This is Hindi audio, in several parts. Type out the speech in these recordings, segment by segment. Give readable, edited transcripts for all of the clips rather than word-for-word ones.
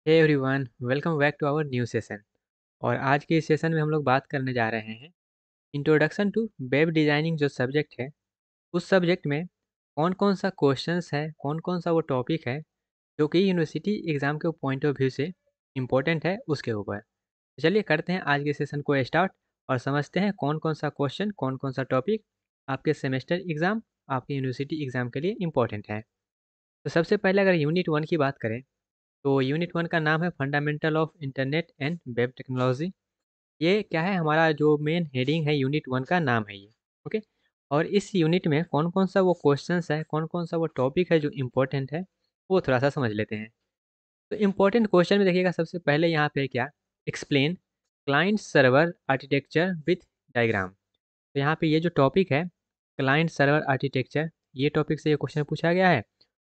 Hey everyone, welcome back to our new session. और आज के इस सेशन में हम लोग बात करने जा रहे हैं इंट्रोडक्शन टू वेब डिज़ाइनिंग। जो सब्जेक्ट है उस सब्जेक्ट में कौन कौन सा क्वेश्चंस है, कौन कौन सा वो टॉपिक है जो कि यूनिवर्सिटी एग्ज़ाम के पॉइंट ऑफ व्यू से इम्पोर्टेंट है उसके ऊपर। तो चलिए करते हैं आज के सेशन को स्टार्ट और समझते हैं कौन कौन सा क्वेश्चन, कौन कौन सा टॉपिक आपके सेमेस्टर एग्ज़ाम, आपके यूनिवर्सिटी एग्ज़ाम के लिए इम्पोर्टेंट है। तो सबसे पहले अगर यूनिट 1 की बात करें तो यूनिट 1 का नाम है fundamental of internet and web technology. ये क्या है, हमारा जो मेन हेडिंग है यूनिट 1 का नाम है ये। ओके। और इस यूनिट में कौन कौन सा वो क्वेश्चंस है, कौन कौन सा वो टॉपिक है जो इम्पोर्टेंट है, वो थोड़ा सा समझ लेते हैं। तो इम्पोर्टेंट क्वेश्चन में देखिएगा सबसे पहले यहाँ पे क्या, explain client server architecture with diagram. तो यहाँ पे ये जो टॉपिक है क्लाइंट सर्वर आर्किटेक्चर, ये टॉपिक से ये क्वेश्चन पूछा गया है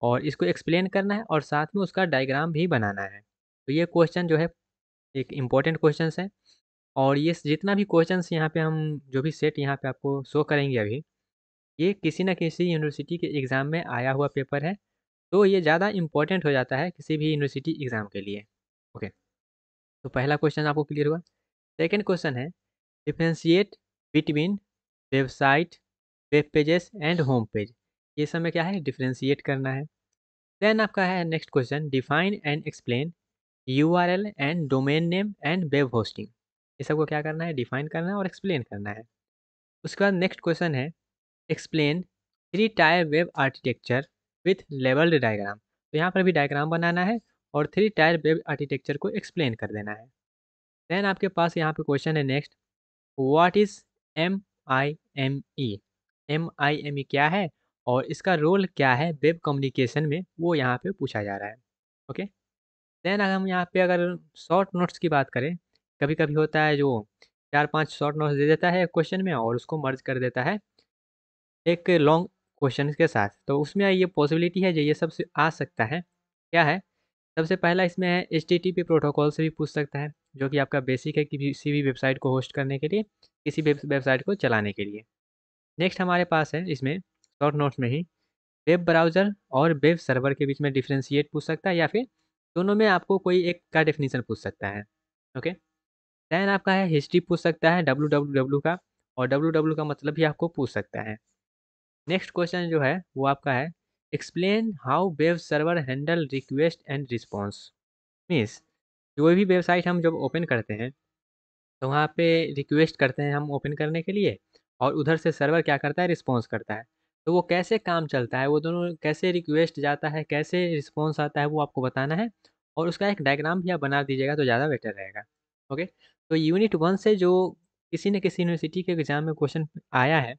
और इसको एक्सप्लेन करना है और साथ में उसका डायग्राम भी बनाना है। तो ये क्वेश्चन जो है एक इम्पॉर्टेंट क्वेश्चंस है। और ये जितना भी क्वेश्चंस यहाँ पे हम जो भी सेट यहाँ पे आपको शो करेंगे अभी, ये किसी न किसी यूनिवर्सिटी के एग्ज़ाम में आया हुआ पेपर है। तो ये ज़्यादा इम्पोर्टेंट हो जाता है किसी भी यूनिवर्सिटी एग्ज़ाम के लिए। ओके। तो पहला क्वेश्चन आपको क्लियर हुआ। सेकंड क्वेश्चन है differentiate between website, web pages and home page. ये सब में क्या है, डिफरेंशिएट करना है। देन आपका है next question, define and explain URL and domain name and web hosting. ये सबको क्या करना है, डिफाइन करना है और एक्सप्लेन करना है। उसके बाद नेक्स्ट क्वेश्चन है explain three tier web architecture with labelled diagram. तो यहाँ पर भी डायग्राम बनाना है और थ्री टायर वेब आर्किटेक्चर को एक्सप्लेन कर देना है। देन आपके पास यहाँ पे क्वेश्चन है next, what is MIME। MIME क्या है और इसका रोल क्या है वेब कम्युनिकेशन में, वो यहाँ पे पूछा जा रहा है। ओके। देन अगर हम यहाँ पे अगर शॉर्ट नोट्स की बात करें, कभी कभी होता है जो 4-5 शॉर्ट नोट्स दे देता है क्वेश्चन में और उसको मर्ज कर देता है एक लॉन्ग क्वेश्चन के साथ। तो उसमें ये पॉसिबिलिटी है जो ये सब से आ सकता है। क्या है, सबसे पहला इसमें है HTTP प्रोटोकॉल से भी पूछ सकता है, जो कि आपका बेसिक है किसी भी वेबसाइट को होस्ट करने के लिए, किसी भी वेबसाइट को चलाने के लिए। नेक्स्ट हमारे पास है इसमें शॉर्ट नोट्स में ही वेब ब्राउज़र और वेब सर्वर के बीच में डिफरेंशिएट पूछ सकता है, या फिर दोनों में आपको कोई एक का डेफिनेशन पूछ सकता है। ओके। दैन आपका है हिस्ट्री पूछ सकता है www का, और www का मतलब भी आपको पूछ सकता है। नेक्स्ट क्वेश्चन जो है वो आपका है explain how web server handle request and response. Means कोई भी वेबसाइट हम जब ओपन करते हैं तो वहाँ पे रिक्वेस्ट करते हैं हम ओपन करने के लिए, और उधर से सर्वर क्या करता है, रिस्पॉन्स करता है। तो वो कैसे काम चलता है, वो दोनों कैसे रिक्वेस्ट जाता है, कैसे रिस्पॉन्स आता है, वो आपको बताना है। और उसका एक डायग्राम भी आप बना दीजिएगा तो ज़्यादा बेटर रहेगा। ओके। तो यूनिट 1 से जो किसी न किसी यूनिवर्सिटी के एग्ज़ाम में क्वेश्चन आया है,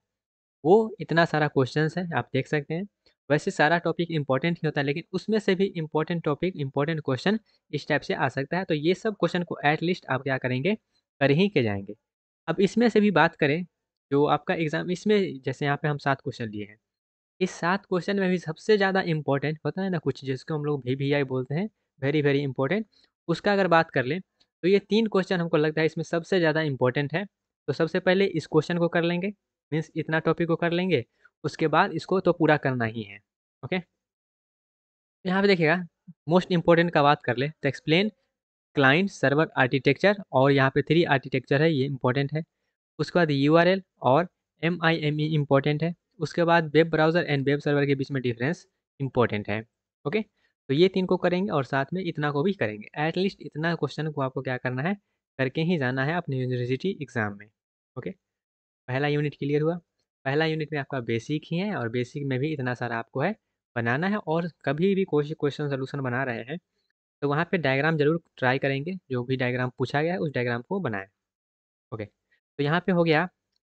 वो इतना सारा क्वेश्चंस है, आप देख सकते हैं। वैसे सारा टॉपिक इम्पोर्टेंट ही होता है, लेकिन उसमें से भी इम्पोर्टेंट टॉपिक, इम्पोर्टेंट क्वेश्चन इस टाइप से आ सकता है। तो ये सब क्वेश्चन को एट लीस्ट आप क्या करेंगे, कर ही के जाएँगे। अब इसमें से भी बात करें, जो आपका एग्ज़ाम इसमें जैसे यहाँ पे हम 7 क्वेश्चन लिए हैं। इस 7 क्वेश्चन में भी सबसे ज़्यादा इम्पोर्टेंट होता है ना कुछ जिसको हम लोग VVI बोलते हैं, वेरी, वेरी इम्पोर्टेंट। उसका अगर बात कर लें, तो ये 3 क्वेश्चन हमको लगता है इसमें सबसे ज़्यादा इम्पोर्टेंट है। तो सबसे पहले इस क्वेश्चन को कर लेंगे, मीन्स इतना टॉपिक को कर लेंगे, उसके बाद इसको तो पूरा करना ही है। ओके। यहाँ पे देखिएगा, मोस्ट इम्पोर्टेंट का बात कर ले तो एक्सप्लेन क्लाइंट सर्वर आर्किटेक्चर, और यहाँ पे 3 आर्किटेक्चर है, ये इम्पोर्टेंट है। उसके बाद यूआरएल और MIME इम्पोर्टेंट है। उसके बाद web browser and web server के बीच में डिफरेंस इम्पोर्टेंट है। ओके। तो ये 3 को करेंगे और साथ में इतना को भी करेंगे। एट लीस्ट इतना क्वेश्चन को आपको क्या करना है, करके ही जाना है अपने यूनिवर्सिटी एग्ज़ाम में। ओके। पहला यूनिट क्लियर हुआ। पहला यूनिट में आपका बेसिक ही है और बेसिक में भी इतना सारा आपको है बनाना है। और कभी भी कोई क्वेश्चन सॉल्यूशन बना रहे हैं तो वहाँ पे डायग्राम ज़रूर ट्राई करेंगे, जो भी डायग्राम पूछा गया है उस डायग्राम को बनाएँ। ओके। तो यहाँ पे हो गया,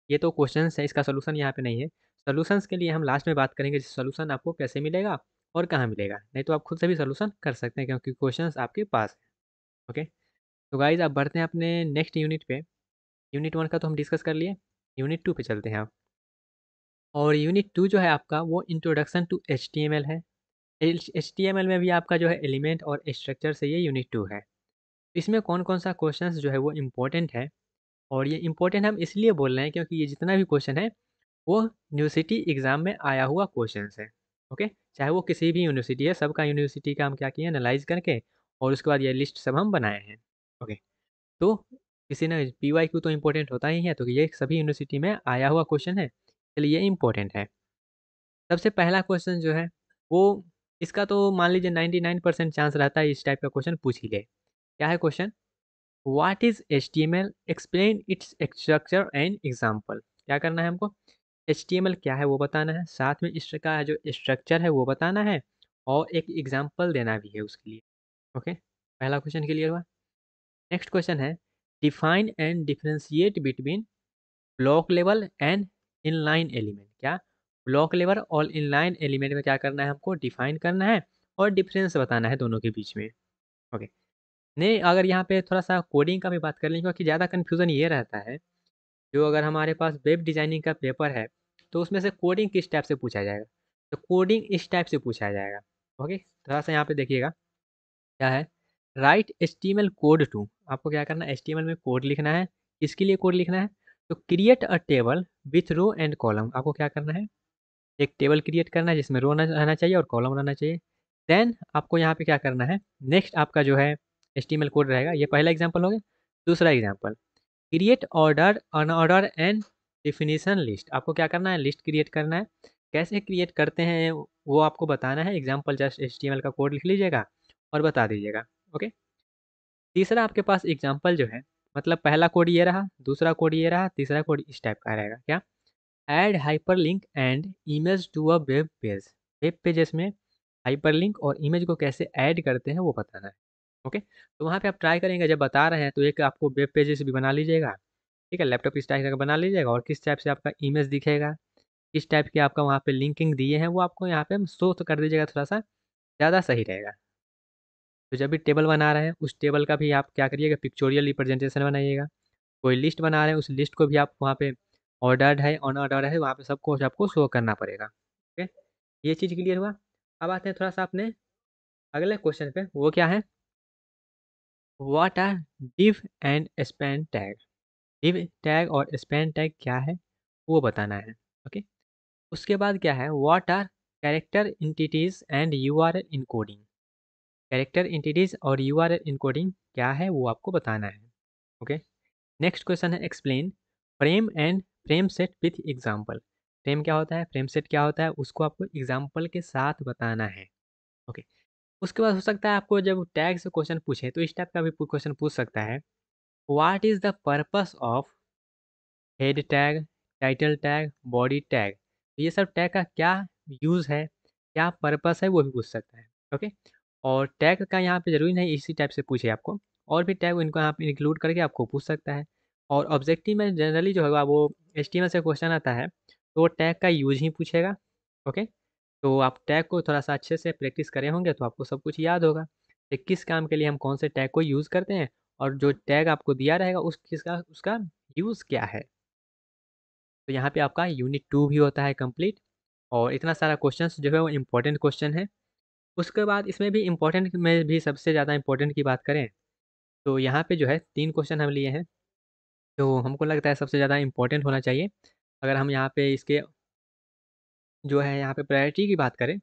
ये तो क्वेश्चंस है, इसका सॉल्यूशन यहाँ पे नहीं है। सॉल्यूशंस के लिए हम लास्ट में बात करेंगे, सॉल्यूशन आपको कैसे मिलेगा और कहाँ मिलेगा। नहीं तो आप खुद से भी सॉल्यूशन कर सकते हैं क्योंकि क्वेश्चंस आपके पास है। ओके। तो गाइज़ अब बढ़ते हैं अपने नेक्स्ट यूनिट पे। यूनिट 1 का तो हम डिस्कस कर लिए, यूनिट 2 पे चलते हैं अब। और यूनिट 2 जो है आपका वो इंट्रोडक्शन टू HTML है। HTML में भी आपका जो है एलिमेंट और स्ट्रक्चर से ये यूनिट 2 है। इसमें कौन-कौन सा क्वेश्चंस जो है वो इम्पोर्टेंट है, और ये इम्पोर्टेंट हम इसलिए बोल रहे हैं क्योंकि ये जितना भी क्वेश्चन है वो यूनिवर्सिटी एग्ज़ाम में आया हुआ क्वेश्चंस है। ओके। चाहे वो किसी भी यूनिवर्सिटी है, सबका यूनिवर्सिटी का हम क्या किए, एनालाइज़ करके और उसके बाद ये लिस्ट सब हम बनाए हैं। ओके, तो किसी ने PYQ तो इम्पोर्टेंट होता ही है, तो ये सभी यूनिवर्सिटी में आया हुआ क्वेश्चन है, चलिए ये इम्पोर्टेंट है। सबसे पहला क्वेश्चन जो है वो, इसका तो मान लीजिए 99% चांस रहता है इस टाइप का क्वेश्चन पूछ ही ले। क्या है question? What is HTML, explain its structure and example. क्या करना है हमको? HTML क्या है वो बताना है, साथ में इसका जो स्ट्रक्चर है वो बताना है, और एक एग्जाम्पल देना भी है उसके लिए। ओके, पहला क्वेश्चन क्लियर हुआ। नेक्स्ट क्वेश्चन है, define and differentiate between block level and inline element. क्या? ब्लॉक लेवल और इनलाइन एलिमेंट में क्या करना है हमको? डिफाइन करना है और डिफरेंस बताना है दोनों के बीच में। ओके, नहीं अगर यहाँ पे थोड़ा सा कोडिंग का भी बात कर लें, क्योंकि ज़्यादा कन्फ्यूज़न ये रहता है, जो अगर हमारे पास वेब डिज़ाइनिंग का पेपर है तो उसमें से कोडिंग किस टाइप से पूछा जाएगा, तो कोडिंग इस टाइप से पूछा जाएगा। ओके, थोड़ा सा यहाँ पे देखिएगा क्या है, राइट HTML कोड टू। आपको क्या करना है? HTML में कोड लिखना है। किसके लिए कोड लिखना है? तो create a table with row and column. आपको क्या करना है? एक टेबल क्रिएट करना है जिसमें रो रहना चाहिए और कॉलम रहना चाहिए। देन आपको यहाँ पे क्या करना है, नेक्स्ट आपका जो है HTML कोड रहेगा। ये पहला एग्जाम्पल हो गया। दूसरा example, create order unordered and definition list. आपको क्या करना है? लिस्ट क्रिएट करना है। कैसे क्रिएट करते हैं वो आपको बताना है। एग्जाम्पल जस्ट HTML का कोड लिख लीजिएगा और बता दीजिएगा। ओके, तीसरा आपके पास एग्जाम्पल जो है, मतलब पहला कोड ये रहा, दूसरा कोड ये रहा, तीसरा कोड इस टाइप का रहेगा। क्या? Add hyperlink and image to a web page. Web pages में हाइपरलिंक और इमेज को कैसे ऐड करते हैं वो बताना है। ओके, तो वहाँ पे आप ट्राई करेंगे, जब बता रहे हैं तो एक आपको वेब पेजेस भी बना लीजिएगा। ठीक है, लैपटॉप इस टाइप का बना लीजिएगा, और किस टाइप से आपका इमेज दिखेगा, किस टाइप के आपका वहाँ पे लिंकिंग दिए हैं वो आपको यहाँ पे शो तो कर दीजिएगा, थोड़ा सा ज़्यादा सही रहेगा। तो जब भी टेबल बना रहे हैं उस टेबल का भी आप क्या करिएगा, पिक्चोरियल रिप्रेजेंटेशन बनाइएगा। कोई लिस्ट बना रहे हैं उस लिस्ट को भी आप वहाँ पे ऑर्डर्ड है अनऑर्डर्ड है वहाँ पे सबको आपको शो करना पड़ेगा। ओके, ये चीज़ क्लियर हुआ। अब आते हैं थोड़ा सा अपने अगले क्वेश्चन पे, वो क्या है, what are div and span tag. div tag और स्पैन टैग क्या है वो बताना है। ओके, उसके बाद क्या है, what are character entities and URL encoding. Character entities और URL इनकोडिंग क्या है वो आपको बताना है। ओके, नेक्स्ट क्वेश्चन है, explain frame and frame set with example. Frame क्या होता है, फ्रेम सेट क्या होता है, उसको आपको एग्जाम्पल के साथ बताना है। ओके, उसके बाद हो सकता है आपको जब टैग से क्वेश्चन पूछे तो इस टाइप का भी क्वेश्चन पूछ सकता है, what is the purpose of head tag, title tag, body tag. ये सब टैग का क्या यूज़ है, क्या पर्पस है वो भी पूछ सकता है। ओके, और टैग का यहाँ पे ज़रूरी नहीं इसी टाइप से पूछे आपको, और भी टैग इनको यहाँ पे इंक्लूड करके आपको पूछ सकता है। और ऑब्जेक्टिव में जनरली जो होगा वो HTML से क्वेश्चन आता है तो वो टैग का यूज ही पूछेगा। ओके, तो आप टैग को थोड़ा सा अच्छे से प्रैक्टिस करे होंगे तो आपको सब कुछ याद होगा कि किस काम के लिए हम कौन से टैग को यूज़ करते हैं, और जो टैग आपको दिया रहेगा उस किसका उसका यूज़ क्या है। तो यहाँ पे आपका यूनिट 2 भी होता है कंप्लीट, और इतना सारा क्वेश्चंस जो है वो इम्पोर्टेंट क्वेश्चन है। उसके बाद इसमें भी इम्पोर्टेंट में भी सबसे ज़्यादा इम्पोर्टेंट की बात करें तो यहाँ पे जो है 3 क्वेश्चन हम लिए हैं, तो हमको लगता है सबसे ज़्यादा इम्पोर्टेंट होना चाहिए। अगर हम यहाँ पे इसके जो है यहाँ पे प्रायोरिटी की बात करें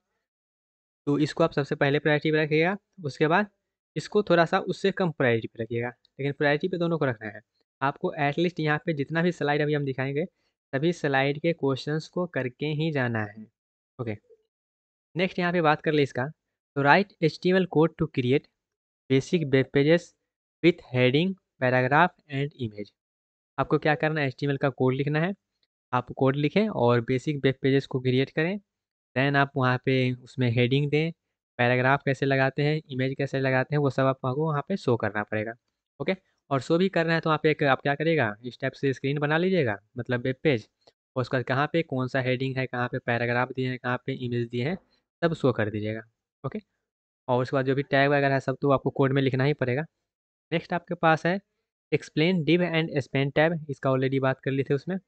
तो इसको आप सबसे पहले प्रायोरिटी पे रखिएगा, उसके बाद इसको थोड़ा-सा उससे कम प्रायोरिटी पे रखिएगा, लेकिन प्रायोरिटी पे दोनों को रखना है। आपको एटलीस्ट यहाँ पे जितना भी स्लाइड अभी हम दिखाएँगे, सभी स्लाइड के क्वेश्चंस को करके ही जाना है। ओके, नेक्स्ट यहाँ पे बात कर ले इसका, तो write HTML code to create basic web pages with heading, paragraph and image. आपको क्या करना है, HTML का कोड लिखना है। आप कोड लिखें और बेसिक वेब पेजेस को क्रिएट करें। देन आप वहाँ पे उसमें हेडिंग दें, पैराग्राफ कैसे लगाते हैं, इमेज कैसे लगाते हैं, वो सब आपको वहाँ पे शो करना पड़ेगा। ओके, और शो भी करना है तो वहाँ पे एक आप क्या करिएगा, इस टाइप से स्क्रीन बना लीजिएगा, मतलब वेब पेज, और उसका कहाँ पे कौन सा हेडिंग है, कहाँ पे पैराग्राफ दिए हैं, कहाँ पे इमेज दिए हैं, सब शो कर दीजिएगा। ओके, और उसके बाद जो भी टैग वगैरह है सब तो आपको कोड में लिखना ही पड़ेगा। नेक्स्ट आपके पास है explain div and Spain tab, इसका ऑलरेडी बात कर ली थी उसमें।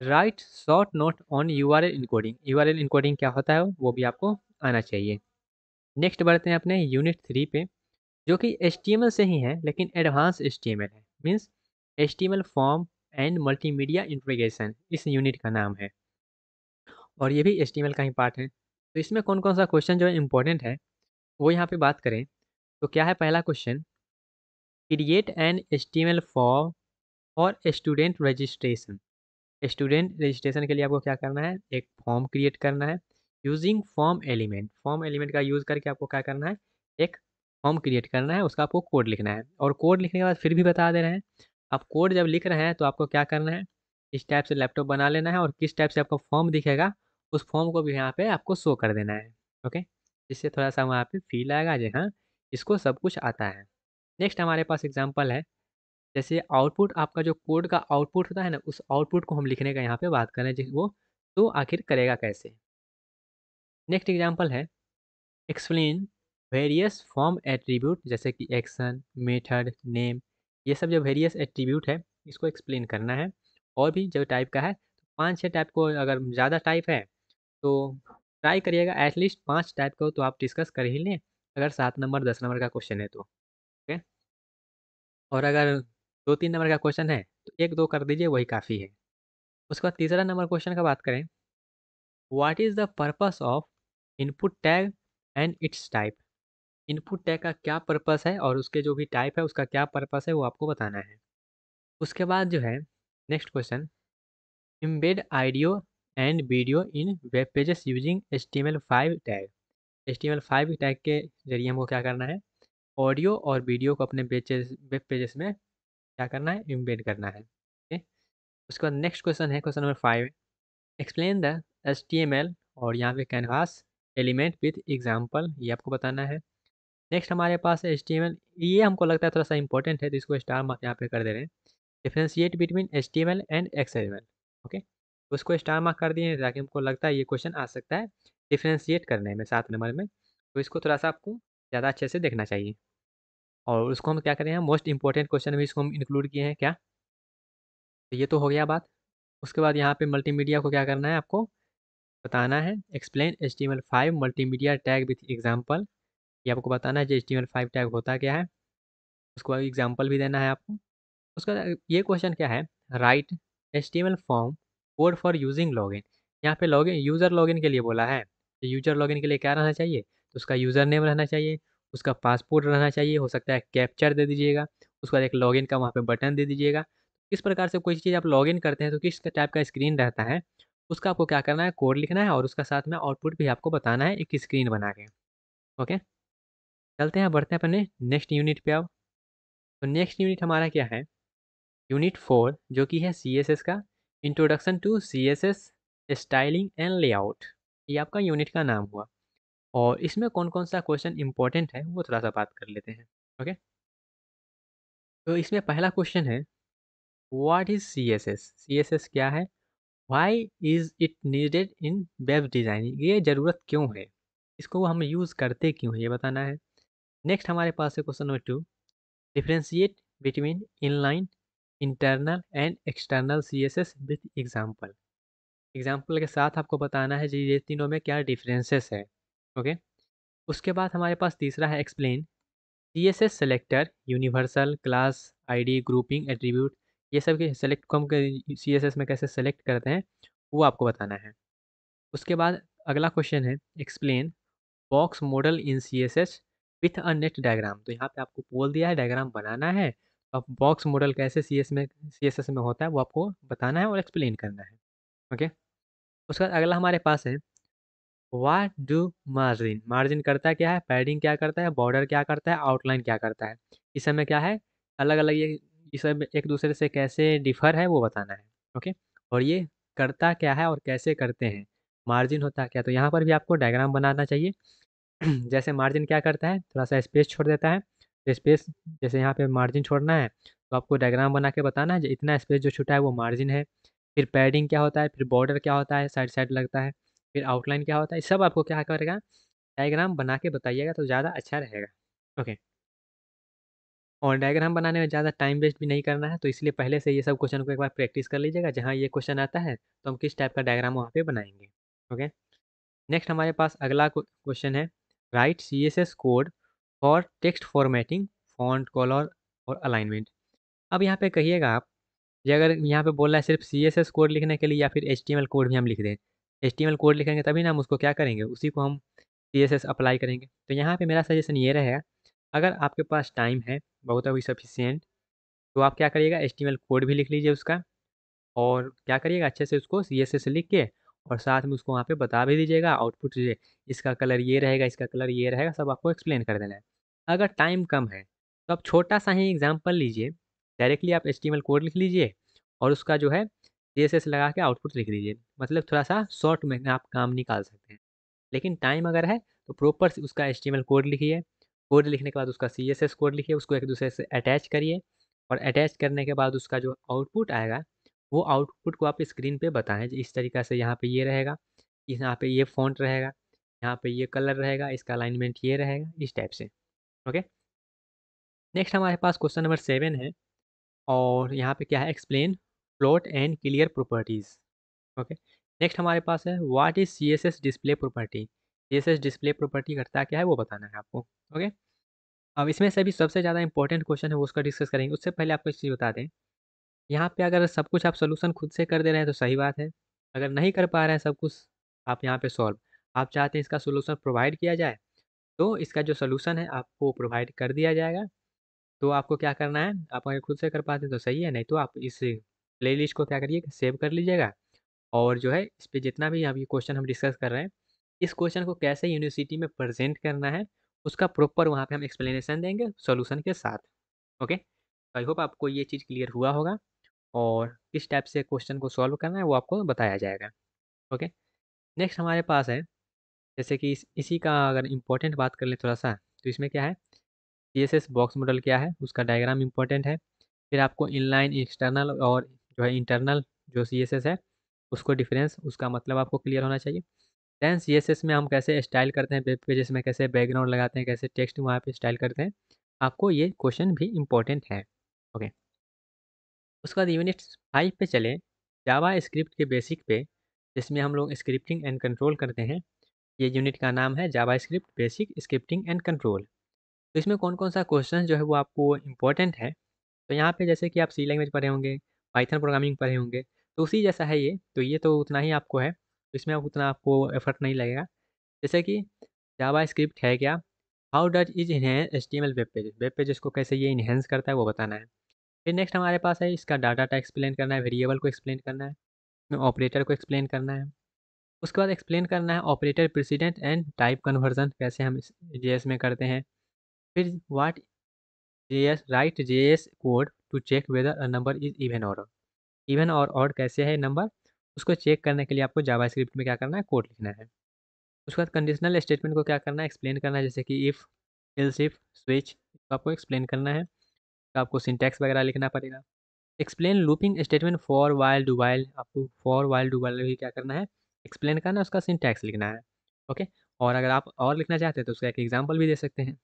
Right short note on URL encoding, URL encoding क्या होता है वो भी आपको आना चाहिए। नेक्स्ट बढ़ते हैं अपने यूनिट 3 पे, जो कि HTML से ही है लेकिन एडवांस HTML है, means HTML form and multimedia integration इस यूनिट का नाम है, और ये भी HTML का ही पार्ट है। तो इसमें कौन कौन सा क्वेश्चन जो है इंपॉर्टेंट है वो यहाँ पे बात करें, तो क्या है पहला question, create an HTML form for student registration. Student registration के लिए आपको क्या करना है, एक फॉर्म क्रिएट करना है using form element. Form element का यूज़ करके आपको क्या करना है, एक फॉर्म क्रिएट करना है, उसका आपको कोड लिखना है। और कोड लिखने के बाद फिर भी बता दे रहे हैं, आप कोड जब लिख रहे हैं तो आपको क्या करना है, इस टाइप से लैपटॉप बना लेना है और किस टाइप से आपका फॉर्म दिखेगा उस फॉर्म को भी यहाँ पे आपको शो कर देना है। ओके, जिससे थोड़ा सा वहाँ पे फील आएगा जी हाँ इसको सब कुछ आता है। नेक्स्ट हमारे पास एग्जाम्पल है, जैसे आउटपुट आपका जो कोड का आउटपुट होता है ना, उस आउटपुट को हम लिखने का यहाँ पे बात कर रहे हैं, वो तो आखिर करेगा कैसे। नेक्स्ट एग्जांपल है, एक्सप्लेन वेरियस फॉर्म एट्रीब्यूट, जैसे कि एक्शन, मेथड, नेम, ये सब जो वेरियस एट्रीब्यूट है इसको एक्सप्लेन करना है। और भी जो टाइप का है, 5-6 टाइप को, अगर ज़्यादा टाइप है तो ट्राई करिएगा एटलीस्ट 5 टाइप को तो आप डिस्कस कर ही लें, अगर 7 नंबर 10 नंबर का क्वेश्चन है तो। ओके, और अगर 2-3 नंबर का क्वेश्चन है तो 1-2 कर दीजिए, वही काफ़ी है। उसके बाद तीसरा नंबर क्वेश्चन का बात करें, what is the purpose of input tag and it's type. Input tag का क्या पर्पस है और उसके जो भी टाइप है उसका क्या पर्पस है वो आपको बताना है। उसके बाद जो है next question, embed audio and video in web pages using HTML5 tag. HTML5 tag के जरिए हमको क्या करना है, ऑडियो और वीडियो को अपने पेजेस वेब पेजेस में क्या करना है, एम्बेड करना है। ओके, उसके बाद नेक्स्ट क्वेश्चन है question number 5, explain the HTML और यहाँ पे कैनवास एलिमेंट विथ एग्जाम्पल, ये आपको बताना है। नेक्स्ट हमारे पास है HTML, ये हमको लगता है थोड़ा सा इंपॉर्टेंट है तो इसको स्टार मार्क यहाँ पे कर दे रहे हैं, differentiate between HTML and XML। Okay, उसको स्टार मार्क कर दिए ताकि हमको लगता है ये क्वेश्चन आ सकता है डिफ्रेंशिएट करने में 7 नंबर में, तो इसको थोड़ा सा आपको ज़्यादा अच्छे से देखना चाहिए। और उसको हम क्या करें हैं, मोस्ट इंपॉर्टेंट क्वेश्चन में इसको हम इंक्लूड किए हैं क्या, तो ये तो हो गया बात। उसके बाद यहाँ पे मल्टीमीडिया को क्या करना है, आपको बताना है, explain HTML5 multimedia tag with example, ये आपको बताना है जो HTML5 टैग होता क्या है, उसको एग्जाम्पल भी देना है आपको। उसका ये क्वेश्चन क्या है, right HTML form code for using login. यहाँ पे लॉगिन यूज़र लॉगिन के लिए बोला है, तो यूज़र लॉगिन के लिए क्या रहना चाहिए, तो उसका यूज़र नेम रहना चाहिए, उसका पासपोर्ट रहना चाहिए, हो सकता है कैप्चर दे दीजिएगा, उसके बाद एक लॉगिन का वहाँ पे बटन दे दीजिएगा। किस प्रकार से कोई चीज़ आप लॉगिन करते हैं तो किस टाइप का स्क्रीन रहता है, उसका आपको क्या करना है, कोड लिखना है और उसका साथ में आउटपुट भी आपको बताना है एक स्क्रीन बना के। ओके, चलते हैं बढ़ते हैं अपने नेक्स्ट यूनिट पे। अब तो नेक्स्ट यूनिट हमारा क्या है, यूनिट 4 जो कि है CSS का, introduction to CSS styling and layout, ये आपका यूनिट का नाम हुआ। और इसमें कौन कौन सा क्वेश्चन इंपॉर्टेंट है वो थोड़ा सा बात कर लेते हैं। ओके, तो इसमें पहला क्वेश्चन है, व्हाट इज CSS क्या है, why is it needed in web designing, ये ज़रूरत क्यों है, इसको हम यूज़ करते क्यों है, ये बताना है। नेक्स्ट हमारे पास है question number 2, differentiate between inline internal and external CSS with example. Example के साथ आपको बताना है जी ये तीनों में क्या डिफरेंसेस है। ओके, उसके बाद हमारे पास तीसरा है, explain CSS selector universal class ID grouping attribute, ये सब के सेलेक्ट को हम CSS में कैसे सेलेक्ट करते हैं वो आपको बताना है। उसके बाद अगला क्वेश्चन है, explain box model in CSS with a net diagram, तो यहाँ पे आपको बोल दिया है डायग्राम बनाना है, अब बॉक्स मॉडल कैसे CSS में होता है वो आपको बताना है और एक्सप्लेन करना है। ओके, उसके बाद अगला हमारे पास है, व्हाट डू मार्जिन, मार्जिन करता क्या है, पैडिंग क्या करता है, बॉर्डर क्या करता है, आउटलाइन क्या करता है, इस सब में क्या है अलग अलग, ये सब एक दूसरे से कैसे डिफर है वो बताना है। ओके, और ये करता क्या है और कैसे करते हैं, मार्जिन होता क्या, तो यहाँ पर भी आपको डायग्राम बनाना चाहिए। जैसे मार्जिन क्या करता है, थोड़ा सा स्पेस छोड़ देता है, तो स्पेस जैसे यहाँ पे मार्जिन छोड़ना है तो आपको डायग्राम बना के बताना है जो इतना स्पेस जो छूटा है वो मार्जिन है। फिर पैडिंग क्या होता है, फिर बॉर्डर क्या होता है, साइड साइड लगता है, फिर आउटलाइन क्या होता है, सब आपको क्या करेगा, डायग्राम बना के बताइएगा तो ज़्यादा अच्छा रहेगा। ओके, और डायग्राम बनाने में ज़्यादा टाइम वेस्ट भी नहीं करना है, तो इसलिए पहले से ये सब क्वेश्चन को एक बार प्रैक्टिस कर लीजिएगा, जहाँ ये क्वेश्चन आता है तो हम किस टाइप का डायग्राम वहाँ पे बनाएंगे। ओके, नेक्स्ट हमारे पास अगला क्वेश्चन है, right CSS code for text formatting font colour और अलाइनमेंट। अब यहाँ पे कहिएगा आप, ये अगर यहाँ पे बोल रहा है सिर्फ CSS कोड लिखने के लिए या फिर HTML कोड भी हम लिख दें, HTML कोड लिखेंगे तभी ना हम उसको क्या करेंगे, उसी को हम CSS अप्लाई करेंगे। तो यहाँ पे मेरा सजेशन ये रहेगा, अगर आपके पास टाइम है बहुत अभी सफिशिएंट, तो आप क्या करिएगा, एचटीएमएल कोड भी लिख लीजिए उसका, और क्या करिएगा अच्छे से उसको सीएसएस लिख के, और साथ में उसको वहाँ पे बता भी दीजिएगा आउटपुट ये इसका कलर ये रहेगा, इसका कलर ये रहेगा, सब आपको एक्सप्लेन कर देना है। अगर टाइम कम है तो आप छोटा सा ही एग्जांपल लीजिए, डायरेक्टली आप एचटीएमएल कोड लिख लीजिए और उसका जो है सीएसएस लगा के आउटपुट लिख दीजिए, मतलब थोड़ा सा शॉर्ट में आप काम निकाल सकते हैं। लेकिन टाइम अगर है तो प्रॉपर उसका एचटीएमएल कोड लिखिए, कोड लिखने के बाद उसका सीएसएस कोड लिखिए, उसको एक दूसरे से अटैच करिए, और अटैच करने के बाद उसका जो आउटपुट आएगा वो आउटपुट को आप स्क्रीन पे बताएं इस तरीक़ा से, यहाँ पे ये रहेगा, यहाँ पे ये फ़ॉन्ट रहेगा, यहाँ पे ये कलर रहेगा, इसका अलाइनमेंट ये रहेगा, इस टाइप से। ओके, नेक्स्ट हमारे पास क्वेश्चन नंबर 7 है, और यहाँ पे क्या है, explain float and clear properties. Okay, next हमारे पास है what is CSS display property. CSS display property करता क्या है वो बताना है आपको। ओके, अब इसमें से भी सबसे ज़्यादा इंपॉर्टेंट क्वेश्चन है वो उसका डिस्कस करेंगे। उससे पहले आपको एक चीज़ बता दें, यहाँ पे अगर सब कुछ आप सॉल्यूशन खुद से कर दे रहे हैं तो सही बात है। अगर नहीं कर पा रहे हैं सब कुछ आप यहाँ पे सॉल्व, आप चाहते हैं इसका सॉल्यूशन प्रोवाइड किया जाए, तो इसका जो सॉल्यूशन है आपको प्रोवाइड कर दिया जाएगा। तो आपको क्या करना है, आप अगर खुद से कर पाते हैं तो सही है, नहीं तो आप इस प्लेलिस्ट को क्या करिए, सेव कर लीजिएगा, और जो है इस पे जितना भी अभी क्वेश्चन हम डिस्कस कर रहे हैं, इस क्वेश्चन को कैसे यूनिवर्सिटी में प्रेजेंट करना है, उसका प्रॉपर वहाँ पे हम एक्सप्लेनेशन देंगे सॉल्यूशन के साथ। ओके, आई होप आपको ये चीज़ क्लियर हुआ होगा, और किस टाइप से क्वेश्चन को सॉल्व करना है वो आपको बताया जाएगा। ओके, नेक्स्ट हमारे पास है, जैसे कि इसी का अगर इम्पोर्टेंट बात कर लें थोड़ा सा, तो इसमें क्या है, सीएसएस बॉक्स मॉडल क्या है, उसका डायग्राम इम्पोर्टेंट है। फिर आपको इनलाइन, एक्सटर्नल और जो है इंटरनल जो सीएसएस है उसको डिफरेंस, उसका मतलब आपको क्लियर होना चाहिए। दैन सीएसएस में हम कैसे स्टाइल करते हैं, वेब पेजेस में कैसे बैकग्राउंड लगाते हैं, कैसे टेक्स्ट वहाँ पे स्टाइल करते हैं, आपको ये क्वेश्चन भी इम्पोर्टेंट है। ओके, उसके बाद यूनिट 5 पे चलें, जावा स्क्रिप्ट के बेसिक पे, जिसमें हम लोग स्क्रिप्टिंग एंड कंट्रोल करते हैं। ये यूनिट का नाम है JavaScript basic scripting and control. तो इसमें कौन कौन सा क्वेश्चन जो है वो आपको इम्पोर्टेंट है, तो यहाँ पे जैसे कि आप सी लैंग्वेज पढ़े होंगे, पाइथन प्रोग्रामिंग पढ़े होंगे, तो उसी जैसा है ये, तो ये तो उतना ही आपको है, तो इसमें आप उतना आपको एफर्ट नहीं लगेगा। जैसे कि जावा स्क्रिप्ट है क्या, how does is enhance HTML web pages को कैसे ये इन्हेंस करता है वो बताना है। फिर नेक्स्ट हमारे पास है इसका डाटा टाइप एक्सप्लेन करना है, वेरिएबल को एक्सप्लेन करना है, ऑपरेटर को एक्सप्लेन करना है। उसके बाद एक्सप्लेन करना है operator precedence and type conversion कैसे हम जेएस में करते हैं। फिर what JS write JS code to check whether a number is even or odd कैसे है नंबर, उसको चेक करने के लिए आपको जावास्क्रिप्ट में क्या करना है, कोड लिखना है। उसके बाद कंडीशनल स्टेटमेंट को क्या करना है, एक्सप्लेन करना है, जैसे कि इफ़, एल्स इफ, स्विच, तो आपको एक्सप्लेन करना है, तो आपको सिंटैक्स वगैरह लिखना पड़ेगा। Explain looping statement for while do while, आपको फॉर वाइल डू वाइल भी क्या करना है, एक्सप्लेन करना है, उसका सिंटैक्स लिखना है। ओके, और अगर आप और लिखना चाहते हैं तो उसका एक एग्जाम्पल भी दे सकते हैं।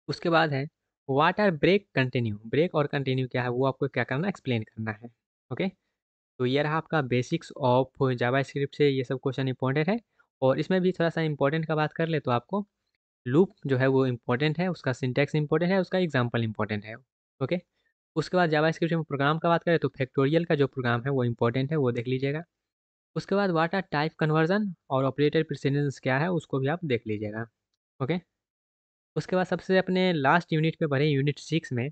उसके बाद है what are break continue, break और कंटिन्यू क्या है वो आपको क्या करना है, एक्सप्लेन करना है। ओके, तो ये रहा आपका बेसिक्स ऑफ जावास्क्रिप्ट से, ये सब क्वेश्चन इंपॉर्टेंट है। और इसमें भी थोड़ा सा इंपॉर्टेंट का बात कर ले तो आपको लूप जो है वो इम्पोर्टेंट है, उसका सिंटैक्स इम्पोर्टेंट है, उसका एग्जाम्पल इम्पोर्टेंट है। ओके, उसके बाद जावास्क्रिप्ट में प्रोग्राम का बात करें तो फैक्टोरियल का जो प्रोग्राम है वो इम्पोर्टेंट है, वो देख लीजिएगा। उसके बाद व्हाट आर टाइप कन्वर्जन और ऑपरेटर प्रेसिडेंस क्या है उसको भी आप देख लीजिएगा। ओके, उसके बाद सबसे अपने लास्ट यूनिट पे बढ़े, यूनिट 6 में,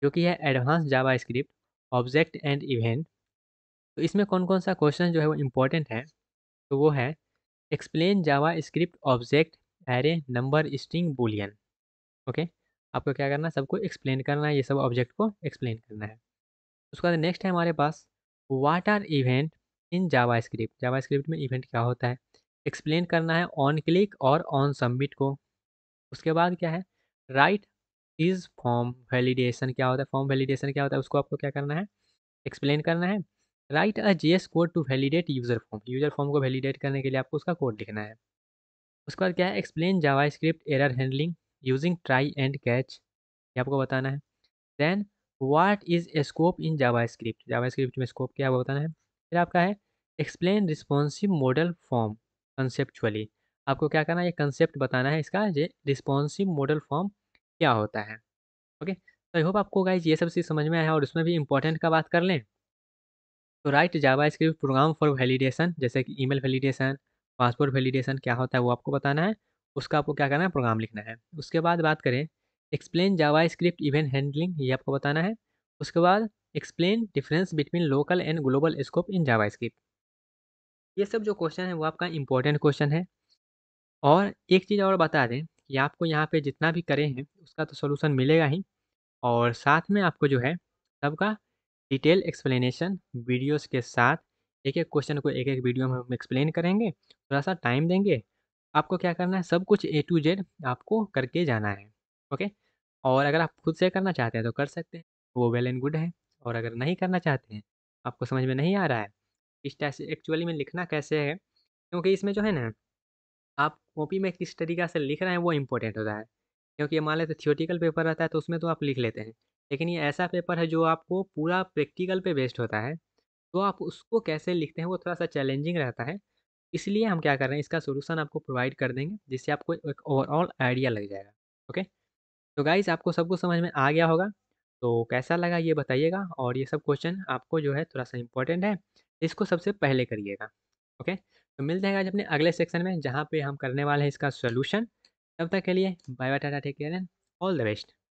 जो कि है advance JavaScript object and event. तो इसमें कौन कौन सा क्वेश्चन जो है वो इम्पोर्टेंट है, तो वो है explain JavaScript object array number string boolean. Okay, आपको क्या करना है, सबको एक्सप्लेन करना है, ये सब ऑब्जेक्ट को एक्सप्लेन करना है। उसके बाद नेक्स्ट है हमारे पास what are event in JavaScript, JavaScript में इवेंट क्या होता है, एक्सप्लेन करना है ऑन क्लिक और ऑन सबमिट को। उसके बाद क्या है, राइट इज फॉर्म वैलिडेशन क्या होता है, फॉर्म वैलिडेशन क्या होता है उसको आपको क्या करना है, एक्सप्लेन करना है। Write a JS code to validate user form, user form को वैलिडेट करने के लिए आपको उसका कोड लिखना है। उसके बाद क्या है, explain JavaScript error handling using try and catch, ये आपको बताना है। Then what is scope in JavaScript, JavaScript में स्कोप क्या है वो बताना है। फिर आपका है explain responsive model form conceptually, आपको क्या करना है, ये कंसेप्ट बताना है इसका, ये रिस्पॉन्सिव मॉडल फॉर्म क्या होता है। ओके, तो आई होप आपको गाइज ये सब चीज़ समझ में आया है। और उसमें भी इंपॉर्टेंट का बात कर लें तो write JavaScript program for validation, जैसे कि ईमेल वैलिडेशन, पासवर्ड वैलिडेशन क्या होता है वो आपको बताना है। उसका आपको क्या करना है, प्रोग्राम लिखना है। उसके बाद बात करें एक्सप्लेन जावास्क्रिप्ट इवेंट हैंडलिंग, ये आपको बताना है। उसके बाद explain difference between local and global scope in JavaScript. ये सब जो क्वेश्चन है वो आपका इंपॉर्टेंट क्वेश्चन है। और एक चीज़ और बता दें कि आपको यहाँ पे जितना भी करें हैं उसका तो सॉल्यूशन मिलेगा ही, और साथ में आपको जो है सबका डिटेल एक्सप्लेनेशन वीडियोस के साथ, एक एक क्वेश्चन को एक एक वीडियो में हम एक्सप्लेन करेंगे, थोड़ा सा टाइम देंगे। आपको क्या करना है, सब कुछ ए टू जेड आपको करके जाना है। ओके। और अगर आप खुद से करना चाहते हैं तो कर सकते हैं, वो वेल एंड गुड है। और अगर नहीं करना चाहते हैं, आपको समझ में नहीं आ रहा है इस टाइप से एक्चुअली में लिखना कैसे है, क्योंकि इसमें जो है ना, आप कॉपी में किस तरीक़ा से लिख रहे हैं वो इम्पोर्टेंट होता है। क्योंकि मान लेते थियोरेटिकल पेपर रहता है तो उसमें तो आप लिख लेते हैं, लेकिन ये ऐसा पेपर है जो आपको पूरा प्रैक्टिकल पे बेस्ड होता है, तो आप उसको कैसे लिखते हैं वो थोड़ा-सा चैलेंजिंग रहता है। इसलिए हम क्या कर रहे हैं, इसका सॉल्यूशन आपको प्रोवाइड कर देंगे जिससे आपको एक ओवरऑल आइडिया लग जाएगा। ओके। तो गाइज़ आपको सब कुछ समझ में आ गया होगा, तो कैसा लगा ये बताइएगा, और ये सब क्वेश्चन आपको जो है थोड़ा-सा इम्पोर्टेंट है, इसको सबसे पहले करिएगा। ओके। तो मिलते हैं आज अपने अगले सेक्शन में जहाँ पे हम करने वाले हैं इसका सॉल्यूशन। तब तक के लिए bye bye, tata, take care and all the best.